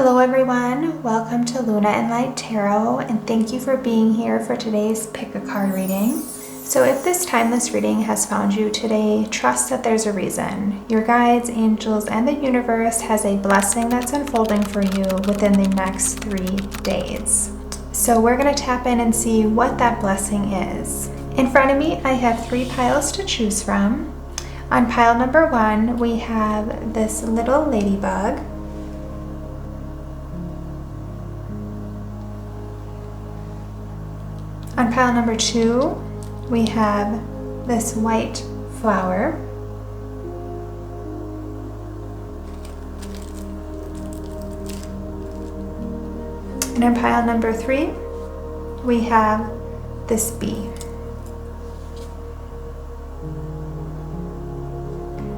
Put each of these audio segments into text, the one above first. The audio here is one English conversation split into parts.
Hello everyone, welcome to Luna and Light Tarot, and thank you for being here for today's pick a card reading. So if this timeless reading has found you today, trust that there's a reason. Your guides, angels, and the universe has a blessing that's unfolding for you within the next 3 days. So we're going to tap in and see what that blessing is. In front of me, I have 3 piles to choose from. On pile number 1, we have this little ladybug. On pile number 2, we have this white flower. And on pile number 3, we have this bee.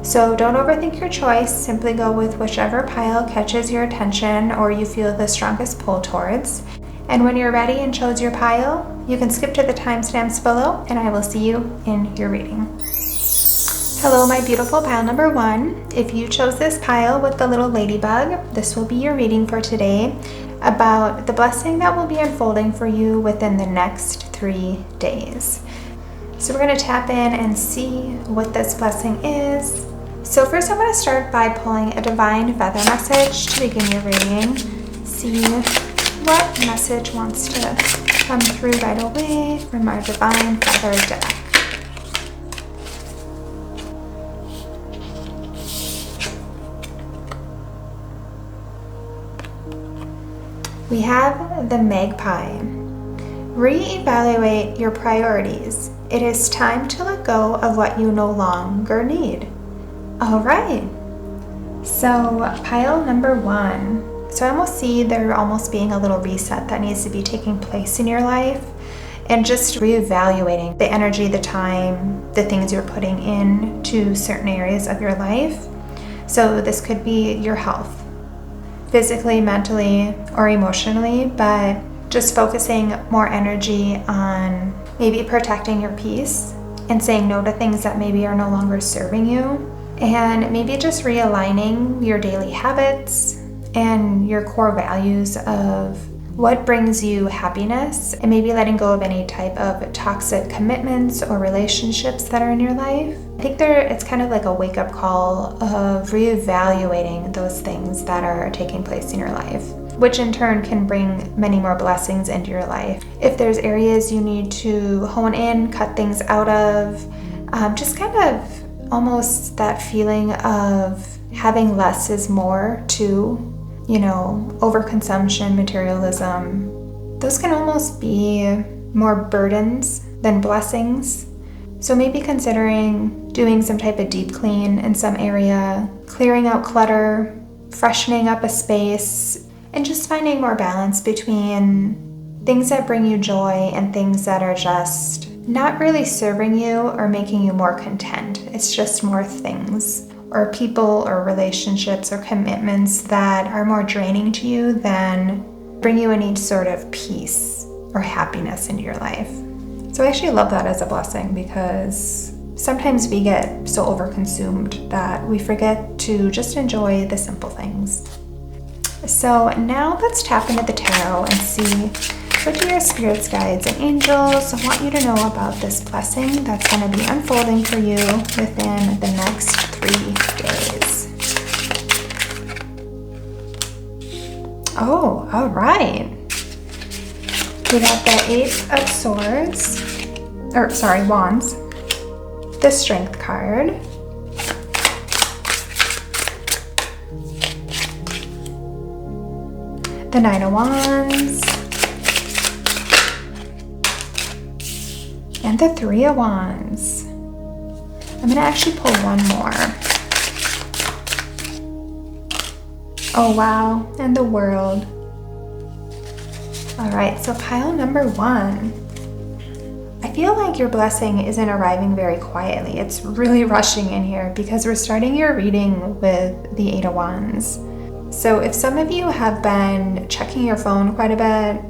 So don't overthink your choice, simply go with whichever pile catches your attention or you feel the strongest pull towards. And when you're ready and chose your pile, you can skip to the timestamps below and I will see you in your reading. Hello, my beautiful pile number 1. If you chose this pile with the little ladybug, this will be your reading for today about the blessing that will be unfolding for you within the next 3 days. So we're going to tap in and see what this blessing is. So first I'm going to start by pulling a divine feather message to begin your reading. See what message wants to come through right away from our divine feather deck. We have the magpie. Reevaluate your priorities. It is time to let go of what you no longer need. All right. So pile number 1. So I almost see there almost being a little reset that needs to be taking place in your life and just reevaluating the energy, the time, the things you're putting into certain areas of your life. So this could be your health, physically, mentally, or emotionally, but just focusing more energy on maybe protecting your peace and saying no to things that maybe are no longer serving you, and maybe just realigning your daily habits and your core values of what brings you happiness, and maybe letting go of any type of toxic commitments or relationships that are in your life. I think it's kind of like a wake-up call of reevaluating those things that are taking place in your life, which in turn can bring many more blessings into your life. If there's areas you need to hone in, cut things out of, just kind of almost that feeling of having less is more too. Overconsumption, materialism, those can almost be more burdens than blessings. So maybe considering doing some type of deep clean in some area, clearing out clutter, freshening up a space, and just finding more balance between things that bring you joy and things that are just not really serving you or making you more content. It's just more things, or people or relationships or commitments that are more draining to you than bring you any sort of peace or happiness into your life. So I actually love that as a blessing, because sometimes we get so overconsumed that we forget to just enjoy the simple things. So now let's tap into the tarot and see what do your spirits, guides, and angels want you to know about this blessing that's going to be unfolding for you within the next 3 days. Oh, all right. We got the 8 of Swords, Wands, the Strength card, the 9 of Wands, and the 3 of Wands. I'm going to actually pull one more. Oh wow, and the World. All right, so pile number 1. I feel like your blessing isn't arriving very quietly. It's really rushing in here because we're starting your reading with the 8 of Wands. So if some of you have been checking your phone quite a bit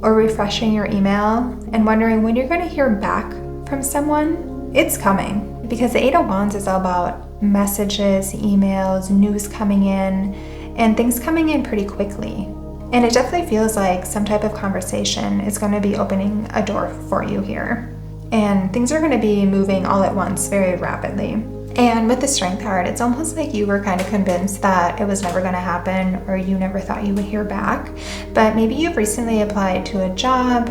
or refreshing your email and wondering when you're going to hear back from someone, it's coming. Because the 8 of Wands is all about messages, emails, news coming in, and things coming in pretty quickly. And it definitely feels like some type of conversation is going to be opening a door for you here. And things are going to be moving all at once very rapidly. And with the Strength card, it's almost like you were kind of convinced that it was never going to happen, or you never thought you would hear back. But maybe you've recently applied to a job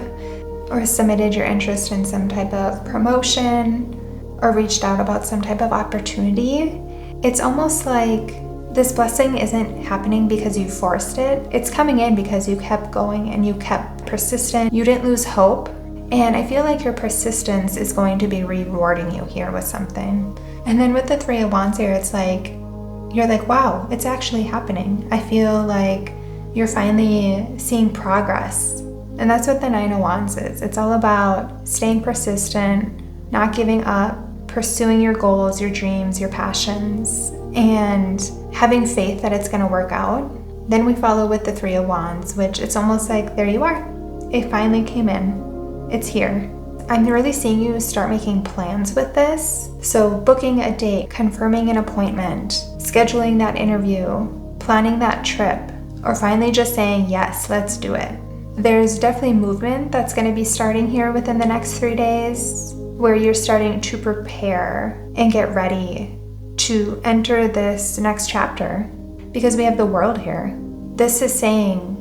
or submitted your interest in some type of promotion or reached out about some type of opportunity. It's almost like this blessing isn't happening because you forced it. It's coming in because you kept going and you kept persistent. You didn't lose hope. And I feel like your persistence is going to be rewarding you here with something. And then with the Three of Wands here, it's like, you're like, wow, it's actually happening. I feel like you're finally seeing progress. And that's what the Nine of Wands is. It's all about staying persistent, not giving up, pursuing your goals, your dreams, your passions, and having faith that it's going to work out. Then we follow with the Three of Wands, which it's almost like, there you are. It finally came in. It's here. I'm really seeing you start making plans with this. So booking a date, confirming an appointment, scheduling that interview, planning that trip, or finally just saying, yes, let's do it. There's definitely movement that's going to be starting here within the next 3 days, where you're starting to prepare and get ready to enter this next chapter, because we have the World here. This is saying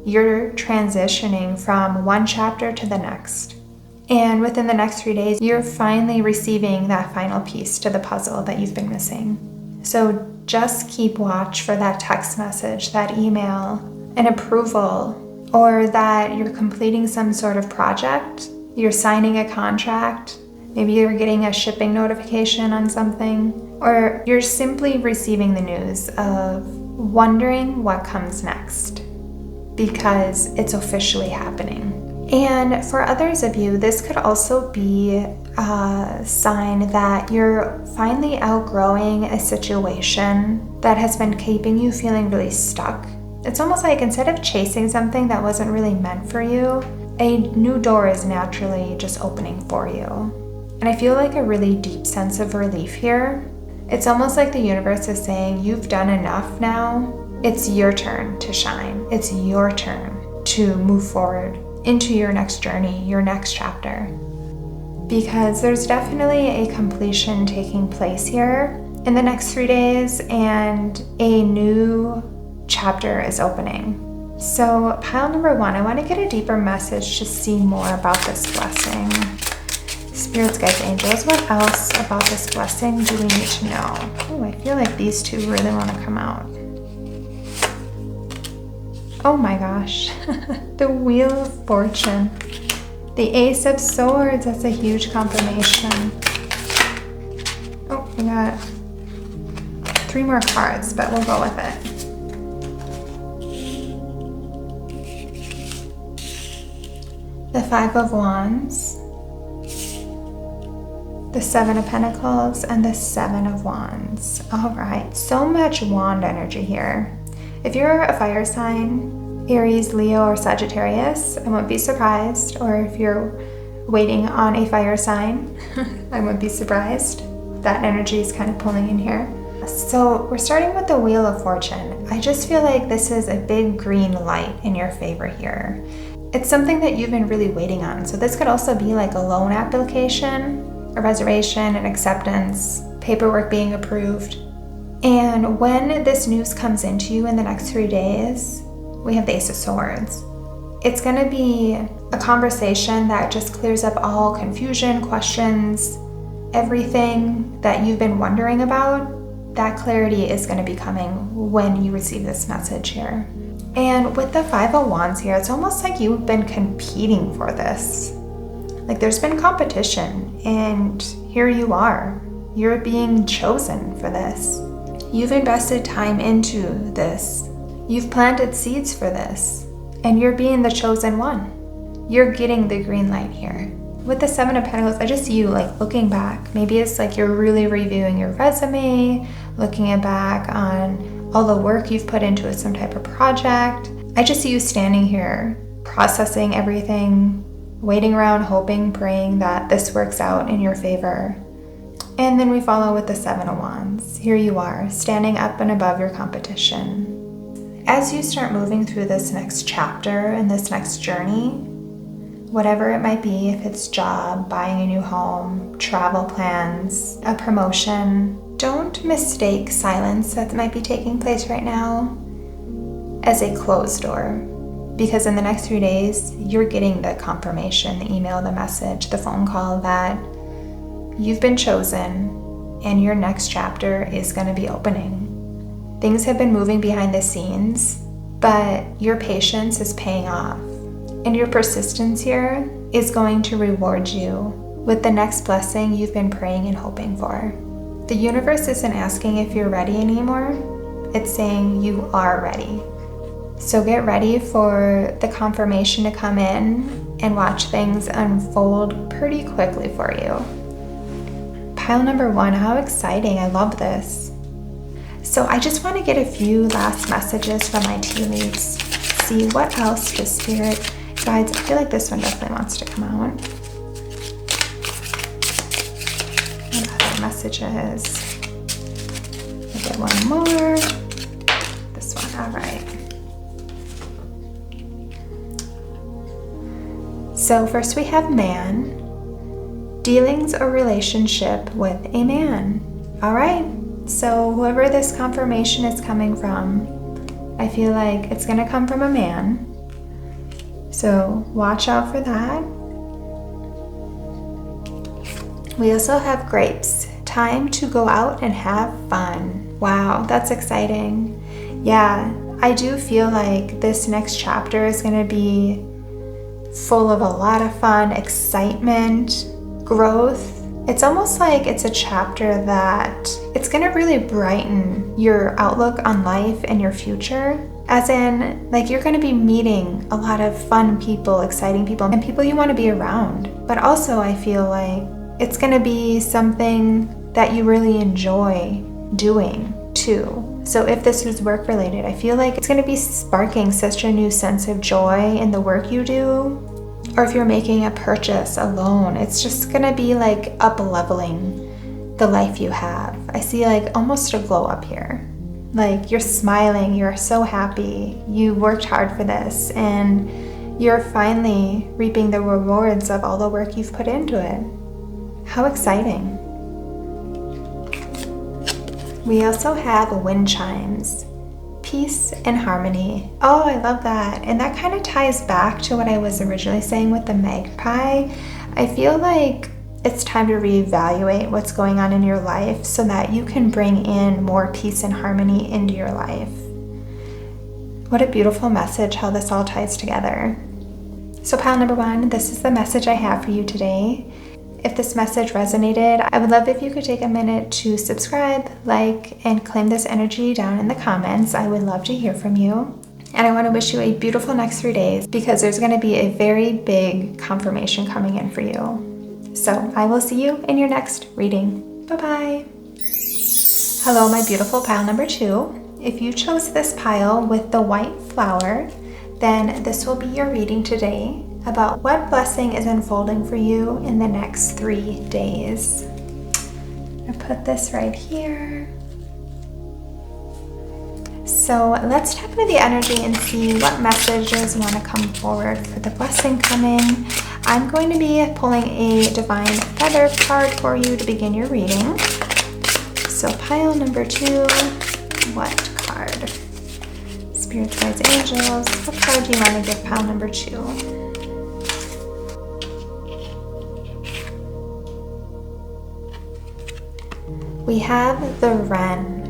you're transitioning from one chapter to the next. And within the next 3 days, you're finally receiving that final piece to the puzzle that you've been missing. So just keep watch for that text message, that email, an approval, or that you're completing some sort of project, you're signing a contract, maybe you're getting a shipping notification on something, or you're simply receiving the news of wondering what comes next, because it's officially happening. And for others of you, this could also be a sign that you're finally outgrowing a situation that has been keeping you feeling really stuck. It's almost like instead of chasing something that wasn't really meant for you, a new door is naturally just opening for you. And I feel like a really deep sense of relief here. It's almost like the universe is saying, you've done enough now. It's your turn to shine. It's your turn to move forward into your next journey, your next chapter. Because there's definitely a completion taking place here in the next 3 days, and a new chapter is opening. So pile number 1, I want to get a deeper message to see more about this blessing. Spirits, guides, angels, what else about this blessing do we need to know? Oh, I feel like these two really want to come out. Oh my gosh, the Wheel of Fortune, the Ace of Swords, that's a huge confirmation. Oh, we got 3 more cards, but we'll go with it. The Five of Wands, the Seven of Pentacles, and the Seven of Wands. All right, so much wand energy here. If you're a fire sign, Aries, Leo, or Sagittarius, I won't be surprised. Or if you're waiting on a fire sign, I won't be surprised. That energy is kind of pulling in here. So we're starting with the Wheel of Fortune. I just feel like this is a big green light in your favor here. It's something that you've been really waiting on. So this could also be like a loan application, a reservation, an acceptance, paperwork being approved. And when this news comes into you in the next 3 days, we have the Ace of Swords. It's going to be a conversation that just clears up all confusion, questions, everything that you've been wondering about. That clarity is going to be coming when you receive this message here. And with the Five of Wands here, it's almost like you've been competing for this. Like there's been competition, and here you are. You're being chosen for this. You've invested time into this. You've planted seeds for this, and you're being the chosen one. You're getting the green light here. With the Seven of Pentacles, I just see you like looking back. Maybe it's like you're really reviewing your resume, looking back on all the work you've put into some type of project. I just see you standing here, processing everything, waiting around, hoping, praying that this works out in your favor. And then we follow with the Seven of Wands. Here you are, standing up and above your competition. as you start moving through this next chapter and this next journey, whatever it might be, if it's job, buying a new home, travel plans, a promotion, don't mistake silence that might be taking place right now as a closed door. Because in the next 3 days, you're getting the confirmation, the email, the message, the phone call that you've been chosen and your next chapter is going to be opening. Things have been moving behind the scenes, but your patience is paying off. And your persistence here is going to reward you with the next blessing you've been praying and hoping for. The universe isn't asking if you're ready anymore. It's saying you are ready. So get ready for the confirmation to come in and watch things unfold pretty quickly for you. Pile number 1, how exciting. I love this. So I just want to get a few last messages from my tea leaves. See what else the spirit guides. I feel like this one definitely wants to come out. And other messages. I'll get one more. This one, all right. So first we have man. Dealings or relationship with a man. All right. So whoever this confirmation is coming from, I feel like it's going to come from a man. So watch out for that. We also have grapes. Time to go out and have fun. Wow, that's exciting. Yeah, I do feel like this next chapter is going to be full of a lot of fun, excitement, growth. It's almost like it's a chapter that it's going to really brighten your outlook on life and your future. As in, like, you're going to be meeting a lot of fun people, exciting people, and people you want to be around. But also, I feel like it's going to be something that you really enjoy doing too. So if this is work related, I feel like it's going to be sparking such a new sense of joy in the work you do. Or if you're making a purchase, a loan, it's just going to be like up-leveling the life you have. I see like almost a glow up here. Like you're smiling, you're so happy, you worked hard for this, and you're finally reaping the rewards of all the work you've put into it. How exciting. We also have wind chimes. Peace and harmony. Oh, I love that. And that kind of ties back to what I was originally saying with the magpie. I feel like it's time to reevaluate what's going on in your life so that you can bring in more peace and harmony into your life. What a beautiful message, how this all ties together. So pile number 1, this is the message I have for you today. If this message resonated, I would love if you could take a minute to subscribe, like, and claim this energy down in the comments. I would love to hear from you. And I want to wish you a beautiful next 3 days because there's going to be a very big confirmation coming in for you. So I will see you in your next reading. Bye-bye. Hello, my beautiful pile number 2. If you chose this pile with the white flower, then this will be your reading today about what blessing is unfolding for you in the next 3 days. I'll put this right here. So let's tap into the energy and see what messages want to come forward for the blessing coming. I'm going to be pulling a Divine Feather card for you to begin your reading. So pile number 2, what card? Spirit guides, angels, what card do you want to give pile number 2? We have the Wren.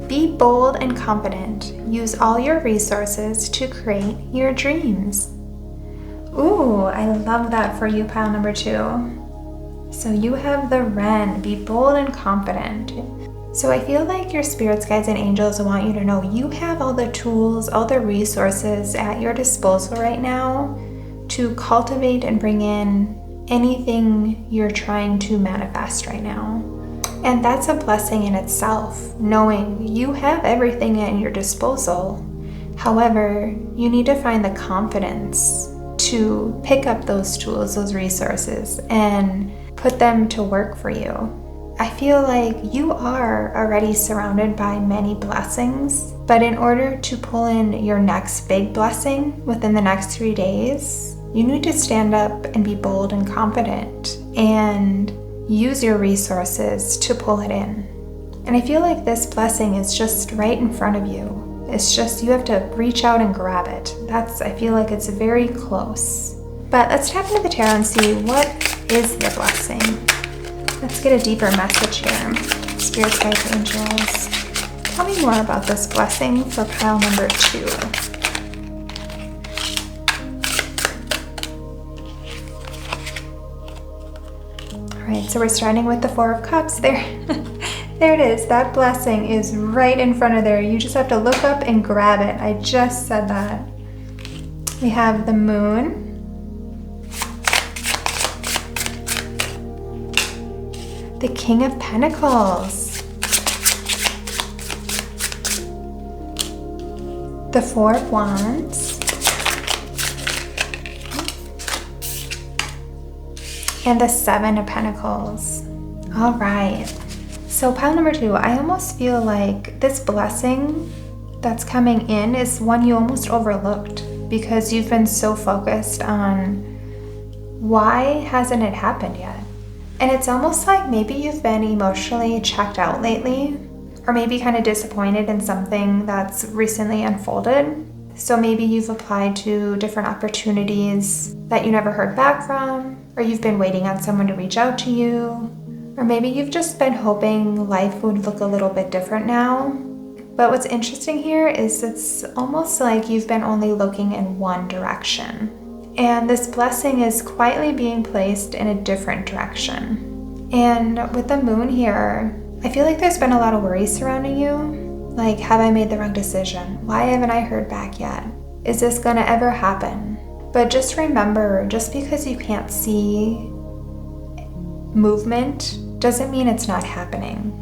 Be bold and confident. Use all your resources to create your dreams. Ooh, I love that for you, pile number 2. So you have the Wren. Be bold and confident. So I feel like your spirits, guides, and angels want you to know you have all the tools, all the resources at your disposal right now to cultivate and bring in anything you're trying to manifest right now. And that's a blessing in itself, knowing you have everything at your disposal. However, you need to find the confidence to pick up those tools, those resources, and put them to work for you. I feel like you are already surrounded by many blessings, but in order to pull in your next big blessing within the next 3 days, you need to stand up and be bold and confident and use your resources to pull it in. And I feel like this blessing is just right in front of you. It's just you have to reach out and grab it. I feel like it's very close. But let's tap into the tarot and see what is the blessing. Let's get a deeper message here. Spirit guides, angels. Tell me more about this blessing for pile number 2. All right, so we're starting with the 4 of Cups there. There it is. That blessing is right in front of there. You just have to look up and grab it. I just said that. We have the Moon. The King of Pentacles. The 4 of Wands. And the 7 of Pentacles. All right. So pile number 2, I almost feel like this blessing that's coming in is one you almost overlooked because you've been so focused on why hasn't it happened yet? And it's almost like maybe you've been emotionally checked out lately, or maybe kind of disappointed in something that's recently unfolded. So maybe you've applied to different opportunities that you never heard back from, or you've been waiting on someone to reach out to you, or maybe you've just been hoping life would look a little bit different now. But what's interesting here is it's almost like you've been only looking in one direction. And this blessing is quietly being placed in a different direction. And with the Moon here, I feel like there's been a lot of worry surrounding you. Like, have I made the wrong decision? Why haven't I heard back yet? Is this gonna ever happen? But just remember, just because you can't see movement doesn't mean it's not happening.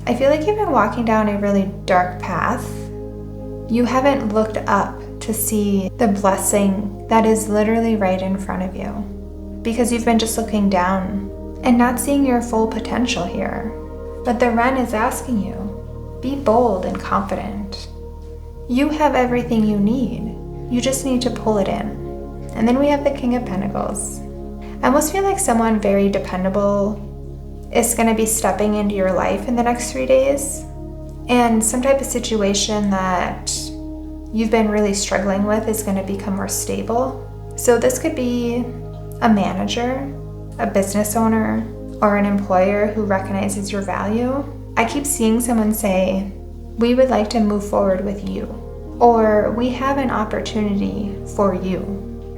I feel like you've been walking down a really dark path. You haven't looked up to see the blessing that is literally right in front of you because you've been just looking down and not seeing your full potential here. But the Wren is asking you, be bold and confident. You have everything you need. You just need to pull it in. And then we have the King of Pentacles. I almost feel like someone very dependable is going to be stepping into your life in the next 3 days. And some type of situation that you've been really struggling with is going to become more stable. So this could be a manager, a business owner, or an employer who recognizes your value. I keep seeing someone say, we would like to move forward with you, or we have an opportunity for you.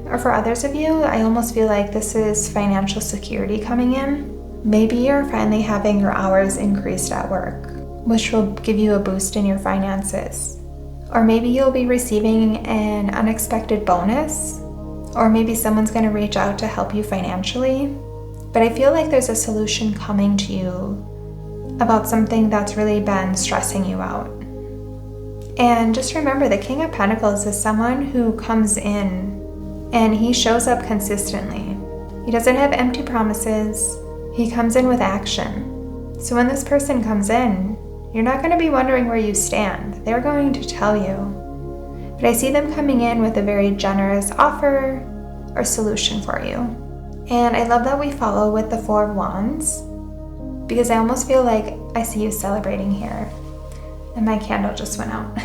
Or for others of you, I almost feel like this is financial security coming in. Maybe you're finally having your hours increased at work, which will give you a boost in your finances. Or maybe you'll be receiving an unexpected bonus, or maybe someone's going to reach out to help you financially. But I feel like there's a solution coming to you about something that's really been stressing you out. And just remember, the King of Pentacles is someone who comes in and he shows up consistently. He doesn't have empty promises. He comes in with action. So when this person comes in, you're not going to be wondering where you stand. They're going to tell you. But I see them coming in with a very generous offer or solution for you. And I love that we follow with the 4 of Wands, because I almost feel like I see you celebrating here. And my candle just went out.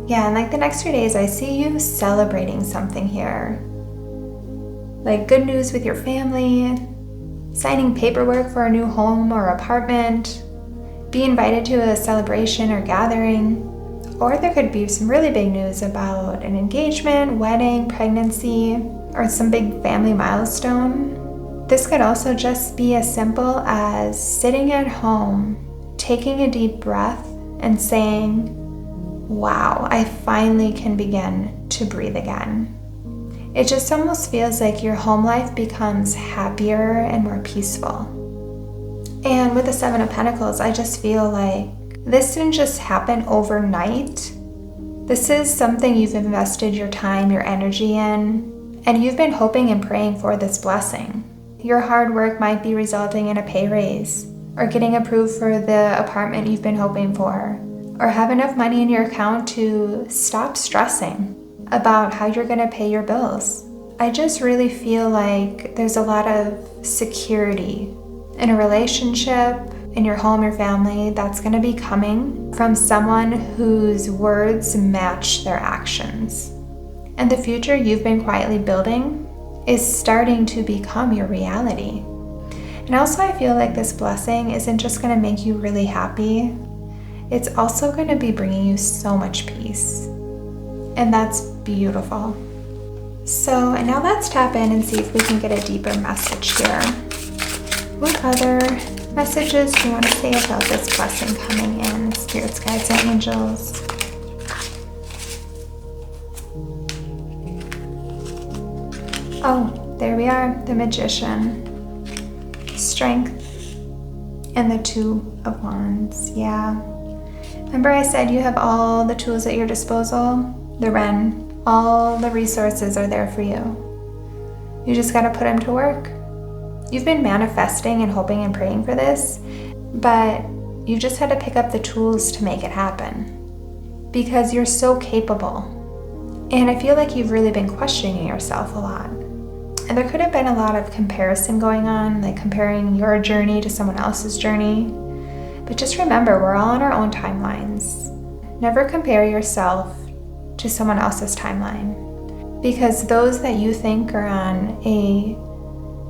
Yeah, and like the next 3 days, I see you celebrating something here. Like good news with your family, signing paperwork for a new home or apartment, be invited to a celebration or gathering, or there could be some really big news about an engagement, wedding, pregnancy, or some big family milestone. This could also just be as simple as sitting at home, taking a deep breath, and saying, wow, I finally can begin to breathe again. It just almost feels like your home life becomes happier and more peaceful. And with the 7 of Pentacles, I just feel like this didn't just happen overnight. This is something you've invested your time, your energy in, and you've been hoping and praying for this blessing. your hard work might be resulting in a pay raise, or getting approved for the apartment you've been hoping for, or have enough money in your account to stop stressing about how you're going to pay your bills. I just really feel like there's a lot of security in a relationship, in your home, your family, that's going to be coming from someone whose words match their actions. And the future you've been quietly building is starting to become your reality. And also I feel like this blessing isn't just going to make you really happy, it's also going to be bringing you so much peace. And that's beautiful. So now let's tap in and see if we can get a deeper message here. What other messages do you want to say about this blessing coming in, spirits, guides, and angels? Oh, there we are, the Magician. Strength and the Two of Wands, yeah. Remember I said you have all the tools at your disposal? The Ren, all the resources are there for you. You just gotta put them to work. You've been manifesting and hoping and praying for this, but you just had to pick up the tools to make it happen. Because you're so capable. And I feel like you've really been questioning yourself a lot. And there could have been a lot of comparison going on, like comparing your journey to someone else's journey. But just remember, we're all on our own timelines. Never compare yourself to someone else's timeline. Because those that you think are on a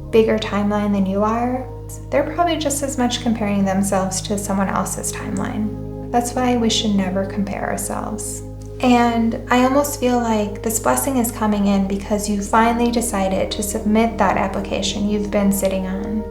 bigger timeline than you are, they're probably just as much comparing themselves to someone else's timeline. That's why we should never compare ourselves. And I almost feel like this blessing is coming in because you finally decided to submit that application you've been sitting on,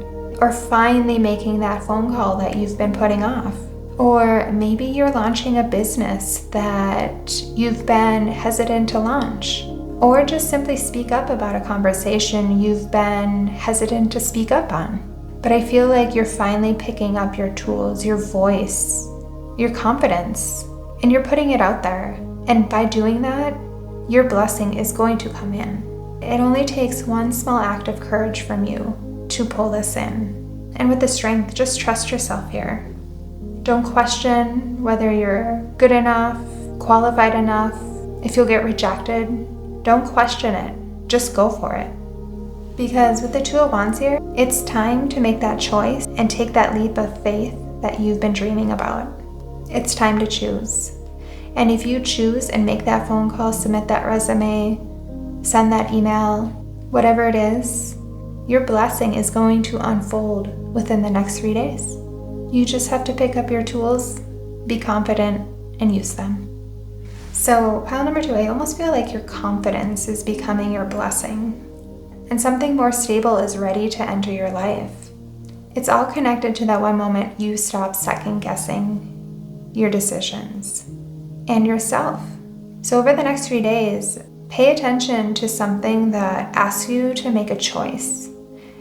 or finally making that phone call that you've been putting off. Or maybe you're launching a business that you've been hesitant to launch. Or just simply speak up about a conversation you've been hesitant to speak up on. But I feel like you're finally picking up your tools, your voice, your confidence, and you're putting it out there. And by doing that, your blessing is going to come in. It only takes one small act of courage from you to pull this in. And with the strength, just trust yourself here. Don't question whether you're good enough, qualified enough, if you'll get rejected. Don't question it. Just go for it. Because with the Two of Wands here, it's time to make that choice and take that leap of faith that you've been dreaming about. It's time to choose. And if you choose and make that phone call, submit that resume, send that email, whatever it is, your blessing is going to unfold within the next 3 days. You just have to pick up your tools, be confident, and use them. So pile number 2, I almost feel like your confidence is becoming your blessing, and something more stable is ready to enter your life. It's all connected to that one moment you stop second guessing your decisions and yourself. So over the next 3 days, pay attention to something that asks you to make a choice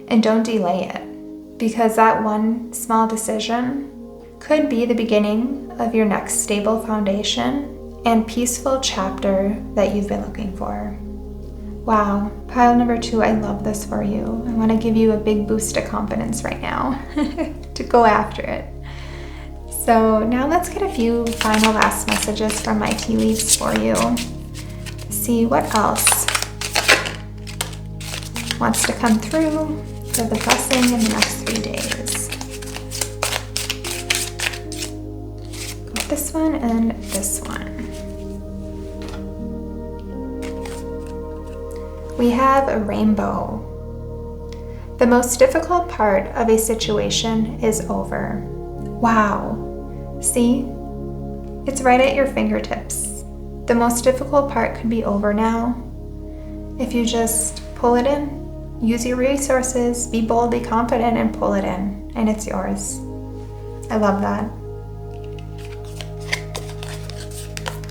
and don't delay it, because that one small decision could be the beginning of your next stable foundation and peaceful chapter that you've been looking for. Wow, pile number 2, I love this for you. I want to give you a big boost of confidence right now to go after it. So now let's get a few final last messages from my tea leaves for you. See what else wants to come through for the blessing in the next 3 days. Got this one and this one. We have a rainbow. The most difficult part of a situation is over. Wow. See? It's right at your fingertips. The most difficult part could be over now. If you just pull it in, use your resources, be bold, be confident, and pull it in, and it's yours. I love that.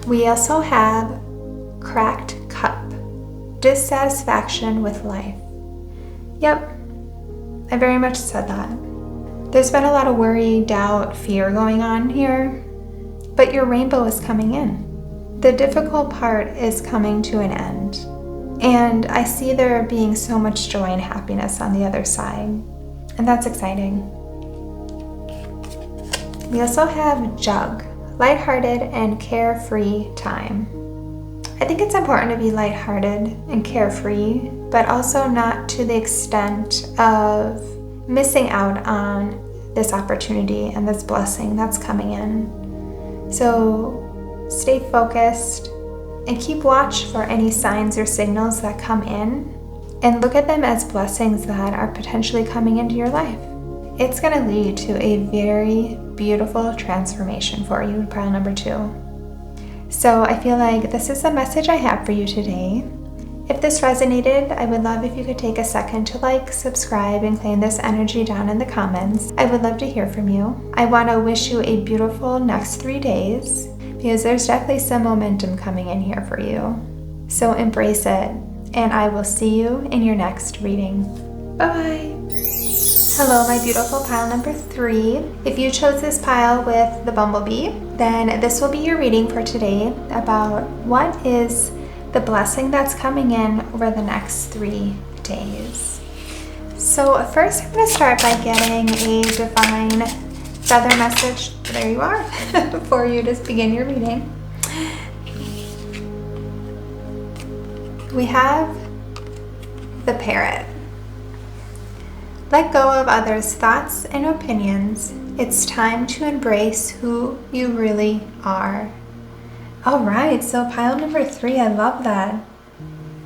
We also have cracked cup. Dissatisfaction with life. Yep, I very much said that. There's been a lot of worry, doubt, fear going on here, but your rainbow is coming in. The difficult part is coming to an end, And I see there being so much joy and happiness on the other side. And that's exciting. We also have Jug, lighthearted and carefree time. I think it's important to be lighthearted and carefree, but also not to the extent of missing out on this opportunity and this blessing that's coming in. So stay focused and keep watch for any signs or signals that come in, and look at them as blessings that are potentially coming into your life. It's going to lead to a very beautiful transformation for you, pile number 2. So I feel like this is the message I have for you today. If this resonated, I would love if you could take a second to like, subscribe, and claim this energy down in the comments. I would love to hear from you. I want to wish you a beautiful next 3 days, because there's definitely some momentum coming in here for you. So embrace it, and I will see you in your next reading. Bye-bye. Hello, my beautiful pile number 3. If you chose this pile with the Bumble Bee, then this will be your reading for today about what is the blessing that's coming in over the next 3 days. So first I'm going to start by getting a divine feather message. There you are, for you to begin your reading. We have the parrot. Let go of others' thoughts and opinions. It's time to embrace who you really are. All right, so pile number 3, I love that.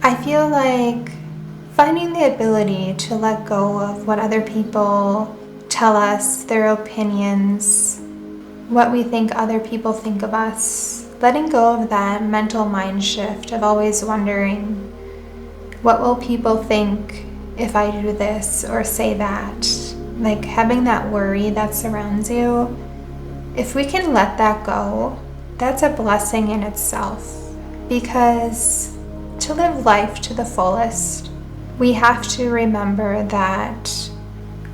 I feel like finding the ability to let go of what other people tell us, their opinions, what we think other people think of us, letting go of that mental mind shift of always wondering, what will people think if I do this or say that? Like having that worry that surrounds you. If we can let that go, that's a blessing in itself, because to live life to the fullest, we have to remember that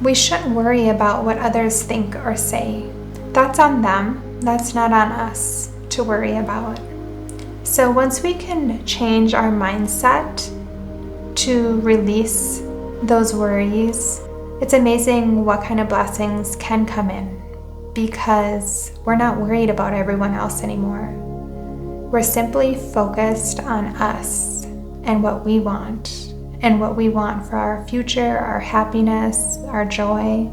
we shouldn't worry about what others think or say. That's on them. That's not on us to worry about. So once we can change our mindset to release those worries, it's amazing what kind of blessings can come in, because we're not worried about everyone else anymore. We're simply focused on us and what we want, and what we want for our future, our happiness, our joy.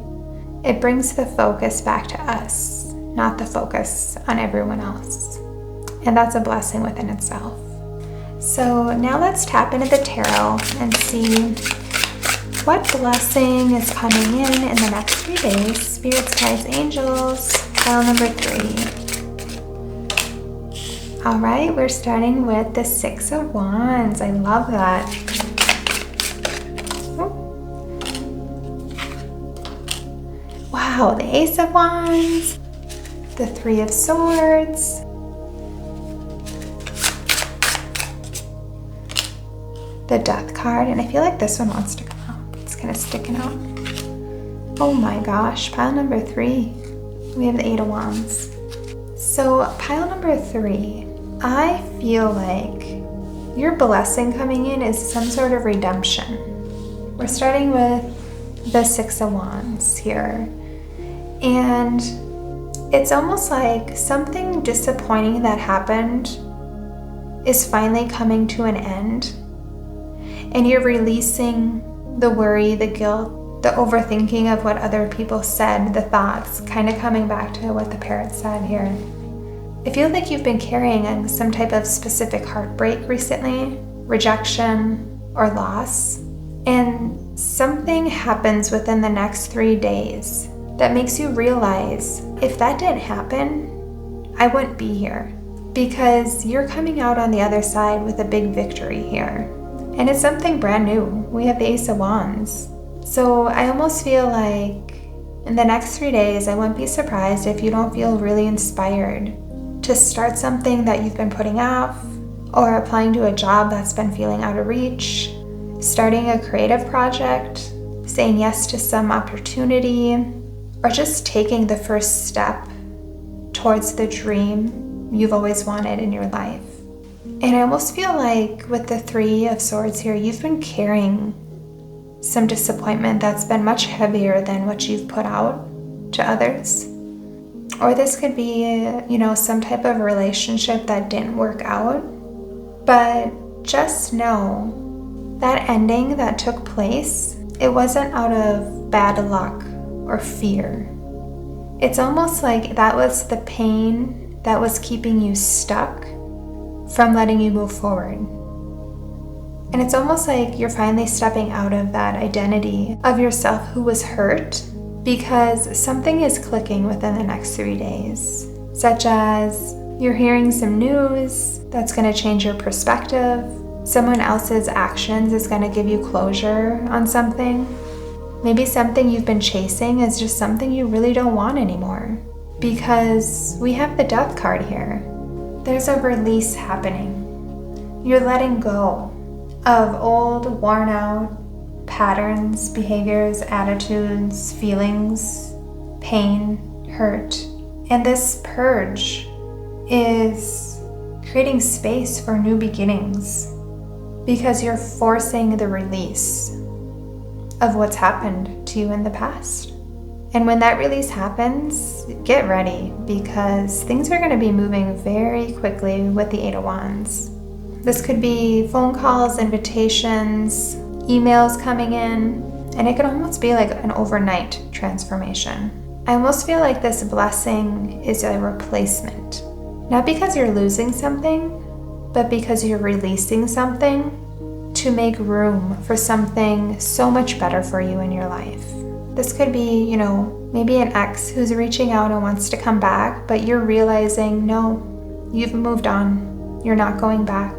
It brings the focus back to us, not the focus on everyone else. And that's a blessing within itself. So now let's tap into the tarot and see what blessing is coming in the next 3 days. Spirits, guides, angels, pile number 3. All right, we're starting with the 6 of Wands. I love that. Wow, the Ace of Wands, the 3 of Swords, the Death card, and I feel like this one wants to come out. It's kind of sticking out. Oh my gosh, pile number 3. We have the 8 of Wands. So pile number 3, I feel like your blessing coming in is some sort of redemption. We're starting with the 6 of Wands here. And it's almost like something disappointing that happened is finally coming to an end. And you're releasing the worry, the guilt, the overthinking of what other people said, the thoughts, kind of coming back to what the parrot said here. I feel like you've been carrying some type of specific heartbreak recently, rejection or loss. And something happens within the next 3 days that makes you realize, if that didn't happen, I wouldn't be here, because you're coming out on the other side with a big victory here. And it's something brand new. We have the Ace of Wands. So I almost feel like in the next 3 days, I wouldn't be surprised if you don't feel really inspired to start something that you've been putting off, or applying to a job that's been feeling out of reach, starting a creative project, saying yes to some opportunity, or just taking the first step towards the dream you've always wanted in your life. And I almost feel like with the Three of Swords here, you've been carrying some disappointment that's been much heavier than what you've put out to others. Or this could be, some type of relationship that didn't work out. But just know that ending that took place, it wasn't out of bad luck or fear. It's almost like that was the pain that was keeping you stuck from letting you move forward. And it's almost like you're finally stepping out of that identity of yourself who was hurt, because something is clicking within the next 3 days, such as you're hearing some news that's going to change your perspective. Someone else's actions is going to give you closure on something. Maybe something you've been chasing is just something you really don't want anymore, because we have the Death card here. There's a release happening. You're letting go of old, worn out patterns, behaviors, attitudes, feelings, pain, hurt. And this purge is creating space for new beginnings, because you're forcing the release of what's happened to you in the past. And when that release happens, get ready, because things are going to be moving very quickly with the Eight of Wands. This could be phone calls, invitations, emails coming in, and it could almost be like an overnight transformation. I almost feel like this blessing is a replacement. Not because you're losing something, but because you're releasing something to make room for something so much better for you in your life. This could be, maybe an ex who's reaching out and wants to come back, but you're realizing, no, you've moved on. You're not going back.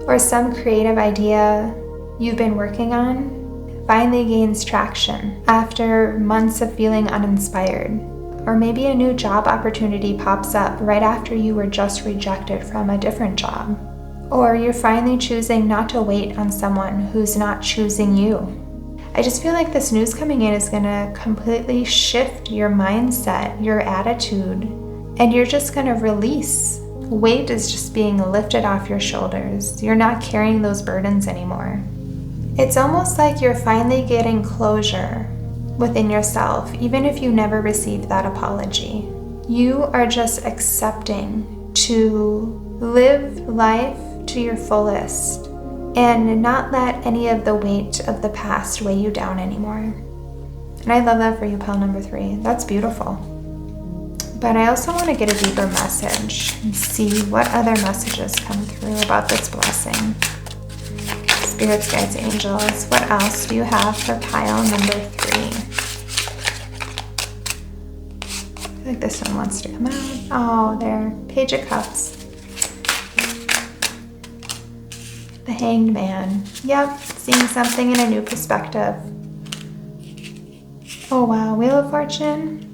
Or some creative idea you've been working on finally gains traction after months of feeling uninspired. Or maybe a new job opportunity pops up right after you were just rejected from a different job. Or you're finally choosing not to wait on someone who's not choosing you. I just feel like this news coming in is going to completely shift your mindset, your attitude, and you're just going to release. Weight is just being lifted off your shoulders. You're not carrying those burdens anymore. It's almost like you're finally getting closure within yourself, even if you never received that apology. You are just accepting to live life to your fullest and not let any of the weight of the past weigh you down anymore. And I love that for you, pile number 3. That's beautiful. But I also want to get a deeper message and see what other messages come through about this blessing. Spirits, guides, angels, what else do you have for pile number 3? I feel like this one wants to come out. Oh, there. Page of Cups. The Hanged Man. Yep, seeing something in a new perspective. Oh wow, Wheel of Fortune.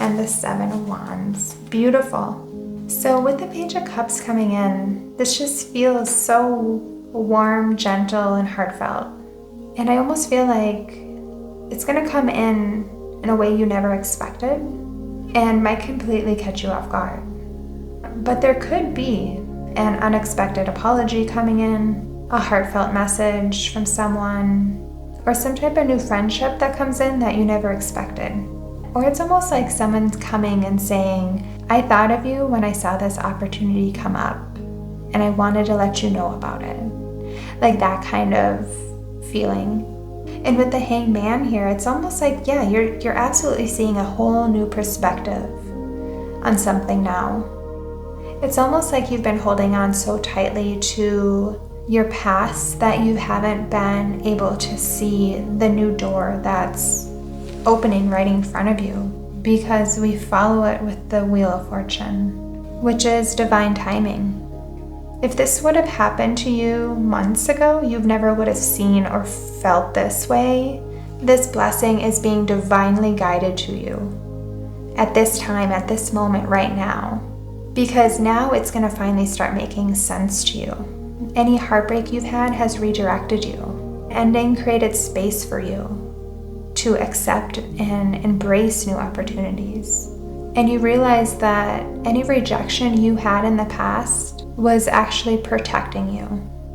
And the Seven of Wands. Beautiful. So with the Page of Cups coming in, this just feels so warm, gentle, and heartfelt. And I almost feel like it's going to come in a way you never expected and might completely catch you off guard. But there could be an unexpected apology coming in, a heartfelt message from someone, or some type of new friendship that comes in that you never expected. Or it's almost like someone's coming and saying, I thought of you when I saw this opportunity come up, and I wanted to let you know about it. Like that kind of feeling. And with the Hanged Man here, it's almost like, yeah, you're absolutely seeing a whole new perspective on something now. It's almost like you've been holding on so tightly to your past that you haven't been able to see the new door that's opening right in front of you, because we follow it with the Wheel of Fortune, which is divine timing. If this would have happened to you months ago, you never would have seen or felt this way. This blessing is being divinely guided to you at this time, at this moment right now, because now it's going to finally start making sense to you. Any heartbreak you've had has redirected you. Ending created space for you to accept and embrace new opportunities. And you realize that any rejection you had in the past was actually protecting you.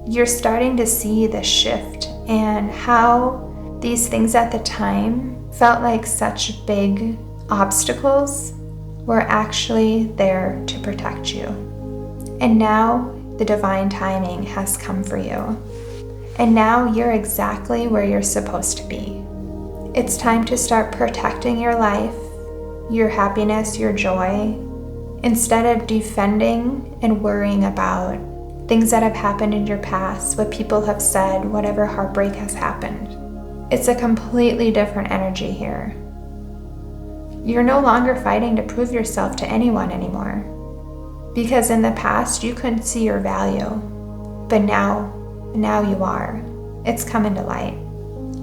You're starting to see the shift and how these things at the time felt like such big obstacles were actually there to protect you. And now the divine timing has come for you. And now you're exactly where you're supposed to be. It's time to start protecting your life, your happiness, your joy, instead of defending and worrying about things that have happened in your past, what people have said, whatever heartbreak has happened. It's a completely different energy here. You're no longer fighting to prove yourself to anyone anymore. Because in the past, you couldn't see your value. But now you are. It's coming to light.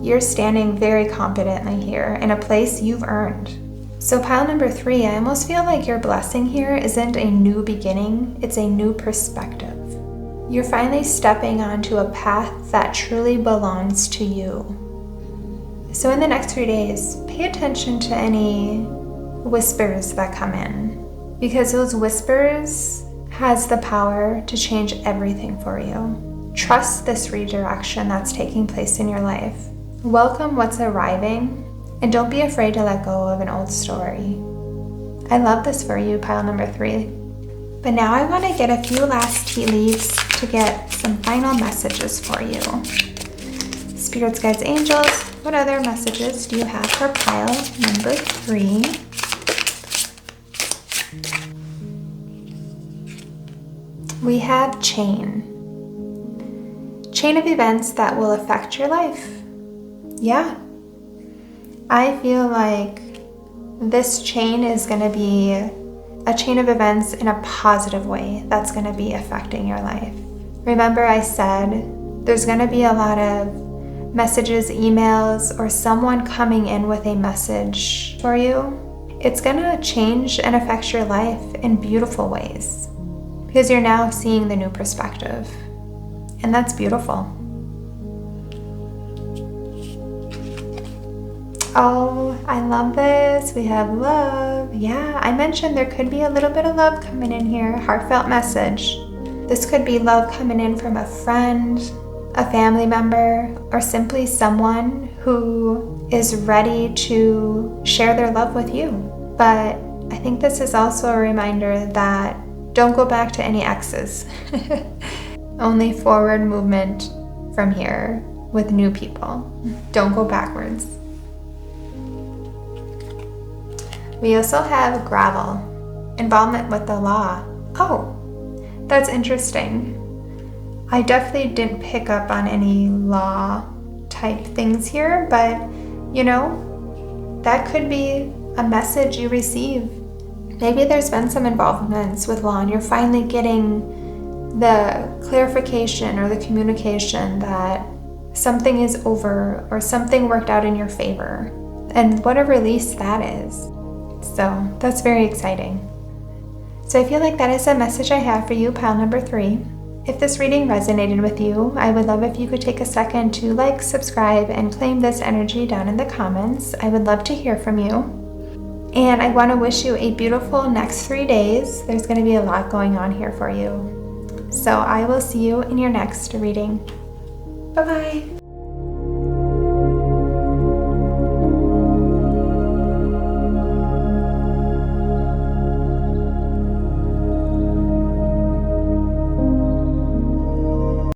You're standing very confidently here in a place you've earned. So pile number 3, I almost feel like your blessing here isn't a new beginning, it's a new perspective. You're finally stepping onto a path that truly belongs to you. So in the next 3 days, pay attention to any whispers that come in, because those whispers has the power to change everything for you. Trust this redirection that's taking place in your life. Welcome what's arriving, and don't be afraid to let go of an old story. I love this for you, pile number 3. But now I want to get a few last tea leaves to get some final messages for you. Spirits, guides, angels, what other messages do you have for pile number 3? We have chain. Chain of events that will affect your life. Yeah. I feel like this chain is going to be a chain of events in a positive way that's going to be affecting your life. Remember, I said there's going to be a lot of messages, emails, or someone coming in with a message for you. It's going to change and affect your life in beautiful ways because you're now seeing the new perspective. And that's beautiful. Oh, I love this. We have love. Yeah, I mentioned there could be a little bit of love coming in here. Heartfelt message. This could be love coming in from a friend, a family member, or simply someone who is ready to share their love with you. But I think this is also a reminder that don't go back to any exes. Only forward movement from here with new people. Don't go backwards. We also have gravel, involvement with the law. Oh, that's interesting. I definitely didn't pick up on any law type things here, but that could be a message you receive. Maybe there's been some involvements with law and you're finally getting the clarification or the communication that something is over or something worked out in your favor. And what a release that is. So that's very exciting. So I feel like that is a message I have for you, pile number 3. If this reading resonated with you, I would love if you could take a second to like, subscribe, and claim this energy down in the comments. I would love to hear from you. And I want to wish you a beautiful next 3 days. There's going to be a lot going on here for you. So I will see you in your next reading. Bye-bye.